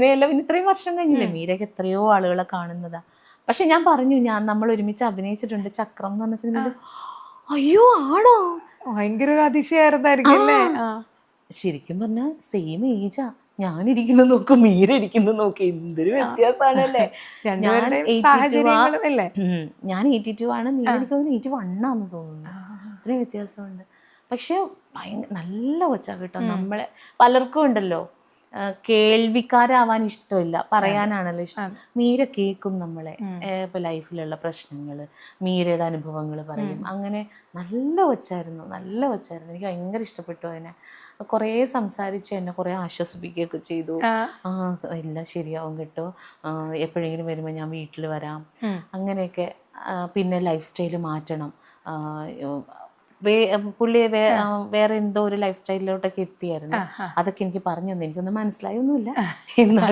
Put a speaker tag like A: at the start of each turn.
A: അങ്ങനെയല്ല, പിന്നെ ഇത്രയും വർഷം കഴിഞ്ഞില്ലേ, മീരയൊക്കെ എത്രയോ ആളുകളെ കാണുന്നതാ. പക്ഷെ ഞാൻ പറഞ്ഞു, നമ്മൾ ഒരുമിച്ച് അഭിനയിച്ചിട്ടുണ്ട് ചക്രം എന്ന് പറഞ്ഞ സിനിമയിൽ. അയ്യോ ആണോ,
B: ഭയങ്കര ഒരു അതിശയായിരുന്നായിരിക്കും അല്ലേ?
A: ശരിക്കും പറഞ്ഞാൽ സെയിം ഏജാ. ഞാനിരിക്കുന്നത് നോക്കും, മീര ഇരിക്കുന്നത് നോക്കും, എന്തൊരു വ്യത്യാസമാണല്ലേ. ഞാൻ 82 ഞാൻ 82 ആണ്, മീര എനിക്ക് തോന്നുന്നു 81 തോന്നുന്നു. അത്രയും വ്യത്യാസമുണ്ട്. പക്ഷെ നല്ല കൊച്ചാ കേട്ടോ. നമ്മളെ പലർക്കും ഉണ്ടല്ലോ കേൾവിക്കാരാവാൻ ഇഷ്ടമില്ല, പറയാനാണല്ലോ ഇഷ്ടം. മീര കേൾക്കും നമ്മളെ, ഇപ്പോൾ ലൈഫിലുള്ള പ്രശ്നങ്ങൾ, മീരയുടെ അനുഭവങ്ങൾ പറയും. അങ്ങനെ നല്ല കൊച്ചായിരുന്നു, നല്ല കൊച്ചായിരുന്നു. എനിക്ക് ഭയങ്കര ഇഷ്ടപ്പെട്ടു അതിനെ. കുറേ സംസാരിച്ച് എന്നെ കുറേ ആശ്വസിപ്പിക്കുകയൊക്കെ ചെയ്തു. എല്ലാം ശരിയാവും കേട്ടോ, എപ്പോഴെങ്കിലും വരുമ്പോൾ ഞാൻ വീട്ടിൽ വരാം, അങ്ങനെയൊക്കെ. പിന്നെ ലൈഫ് സ്റ്റൈൽ മാറ്റണം, പുള്ളിയെ വേറെ എന്തോ ഒരു ലൈഫ് സ്റ്റൈലിലോട്ടൊക്കെ എത്തിയായിരുന്നു. അതൊക്കെ എനിക്ക് പറഞ്ഞു തന്നെ, എനിക്കൊന്നും മനസ്സിലായൊന്നുമില്ല, എന്നാൽ